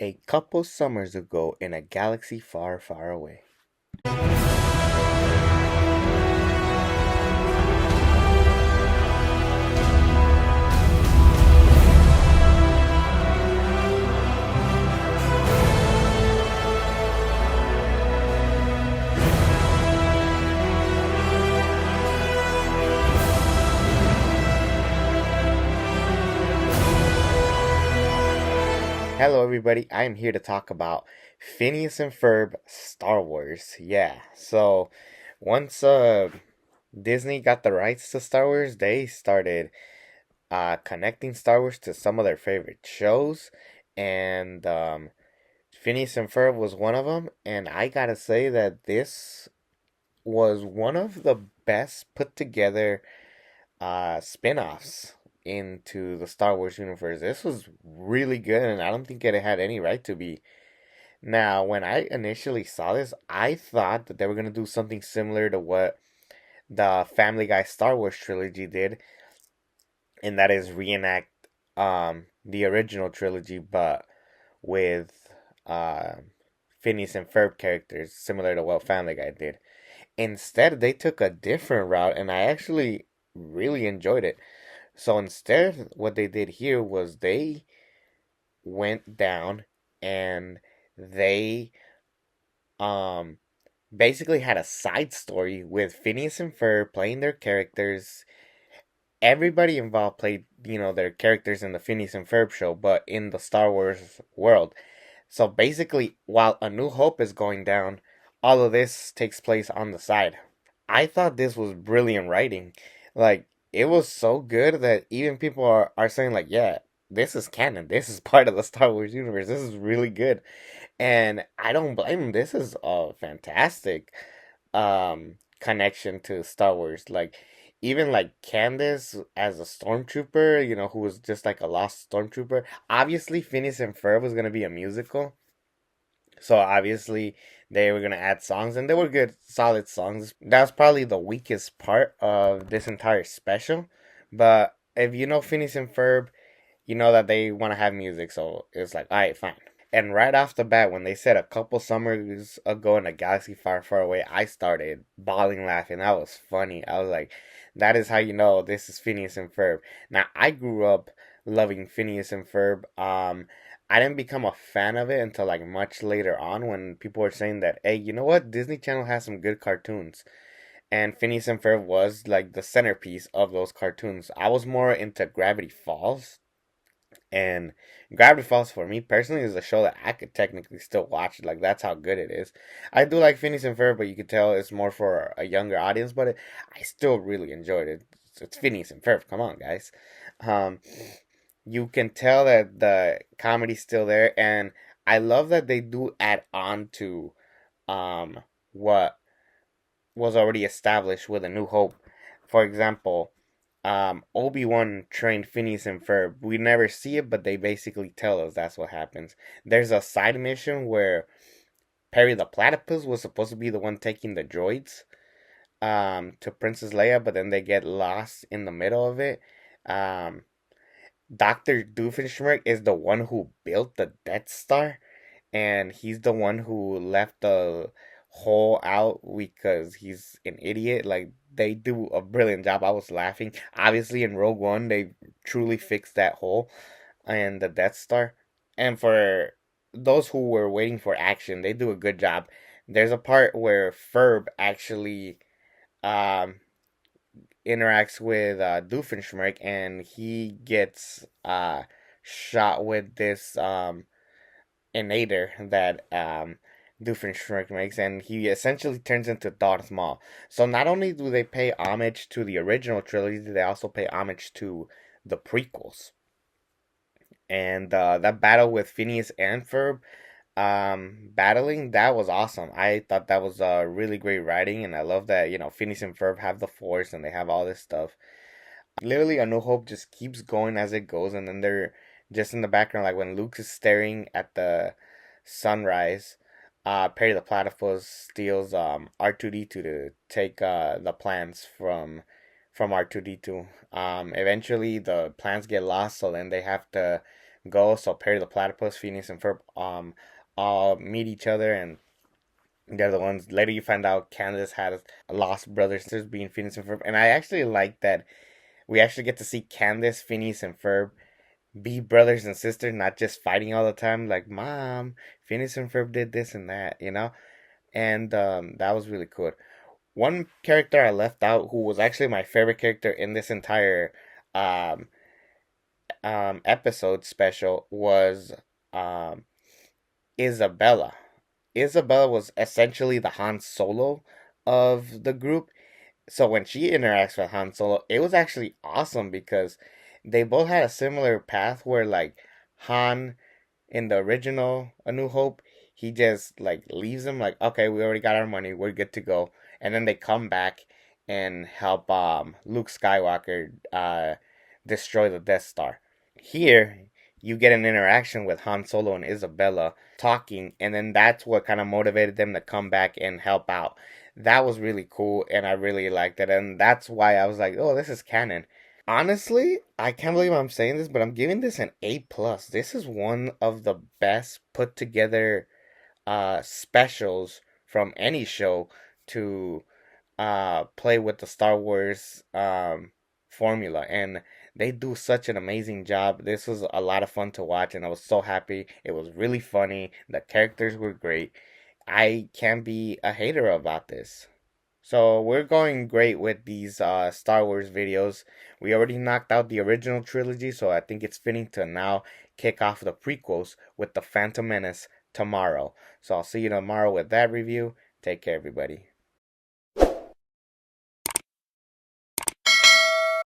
A couple summers ago in a galaxy far, far away. Hello, everybody. I am here to talk about Phineas and Ferb Star Wars. Yeah, so once Disney got the rights to Star Wars, they started connecting Star Wars to some of their favorite shows, and Phineas and Ferb was one of them. And I gotta say that this was one of the best put together spin-offs into the Star Wars universe. This was really good, and I don't think it had any right to be. Now, when I initially saw this, I thought that they were gonna do something similar to what the Family Guy Star Wars trilogy did, and that is reenact the original trilogy, but with Phineas and Ferb characters, similar to what Family Guy did. Instead, they took a different route, and I actually really enjoyed it. So instead, what they did here was they went down and they um basically had a side story with Phineas and Ferb playing their characters. Everybody involved played, their characters in the Phineas and Ferb show, but in the Star Wars world. So basically, while A New Hope is going down, all of this takes place on the side. I thought this was brilliant writing. Like, it was so good that even people are saying, like, yeah, this is canon. This is part of the Star Wars universe. This is really good. And I don't blame them. This is a fantastic connection to Star Wars. Like, even like Candace as a stormtrooper, who was just like a lost stormtrooper. Obviously, Phineas and Ferb was gonna be a musical, so obviously they were gonna add songs, and they were good, solid songs. That's probably the weakest part of this entire special. But if you know Phineas and Ferb, you know that they want to have music, so it's like, all right, fine. And right off the bat, when they said a couple summers ago in a galaxy far, far away, I started bawling laughing. That was funny. I was like, that is how you know this is Phineas and Ferb. Now, I grew up loving Phineas and Ferb. I didn't become a fan of it until like much later on when people were saying that, hey, you know what? Disney Channel has some good cartoons. And Phineas and Ferb was like the centerpiece of those cartoons. I was more into Gravity Falls, and Gravity Falls for me personally is a show that I could technically still watch. Like, that's how good it is. I do like Phineas and Ferb, but you could tell it's more for a younger audience. But I still really enjoyed it. It's Phineas and Ferb. Come on, guys. Um, you can tell that the comedy's still there, and I love that they do add on to what was already established with A New Hope. For example, Obi-Wan trained Phineas and Ferb. We never see it, but they basically tell us that's what happens. There's a side mission where Perry the Platypus was supposed to be the one taking the droids to Princess Leia, but then they get lost in the middle of it. Um, Dr. Doofenshmirtz is the one who built the Death Star, and he's the one who left the hole out because he's an idiot. Like, they do a brilliant job. I was laughing. Obviously, in Rogue One, they truly fixed that hole and the Death Star. And for those who were waiting for action, they do a good job. There's a part where Ferb actually um, interacts with Doofenshmirtz, and he gets shot with this innator that Doofenshmirtz makes, and he essentially turns into Darth Maul. So not only do they pay homage to the original trilogy, they also pay homage to the prequels. And that battle with Phineas and Ferb battling, that was awesome. I thought that was really great writing, and I love that, Phineas and Ferb have the Force and they have all this stuff. Literally, A New Hope just keeps going as it goes, and then they're just in the background, like when Luke is staring at the sunrise. Perry the Platypus steals R2D2 to take the plans from R2D2. Eventually, the plans get lost, so then they have to go. So Perry the Platypus, Phineas and Ferb all meet each other, and they're the ones. Later, you find out Candace had a lost brother and sisters, being Phineas and Ferb. And I actually like that we actually get to see Candace, Phineas, and Ferb be brothers and sisters, not just fighting all the time. Like, Mom, Phineas and Ferb did this and that, you know? And that was really cool. One character I left out, who was actually my favorite character in this entire um, episode special, was um, Isabella. Isabella was essentially the Han Solo of the group. So when she interacts with Han Solo, it was actually awesome because they both had a similar path where, like, Han in the original A New Hope, he just like leaves them like, okay, we already got our money, we're good to go. And then they come back and help Luke Skywalker destroy the Death Star. Here, you get an interaction with Han Solo and Isabella talking, and then that's what kind of motivated them to come back and help out. That was really cool, and I really liked it, and that's why I was like, oh, this is canon. Honestly, I can't believe I'm saying this, but I'm giving this an A plus. This is one of the best put together specials from any show to play with the Star Wars formula, and they do such an amazing job. This was a lot of fun to watch, and I was so happy. It was really funny. The characters were great. I can't be a hater about this. So we're going great with these Star Wars videos. We already knocked out the original trilogy, so I think it's fitting to now kick off the prequels with the Phantom Menace tomorrow. So I'll see you tomorrow with that review. Take care, everybody.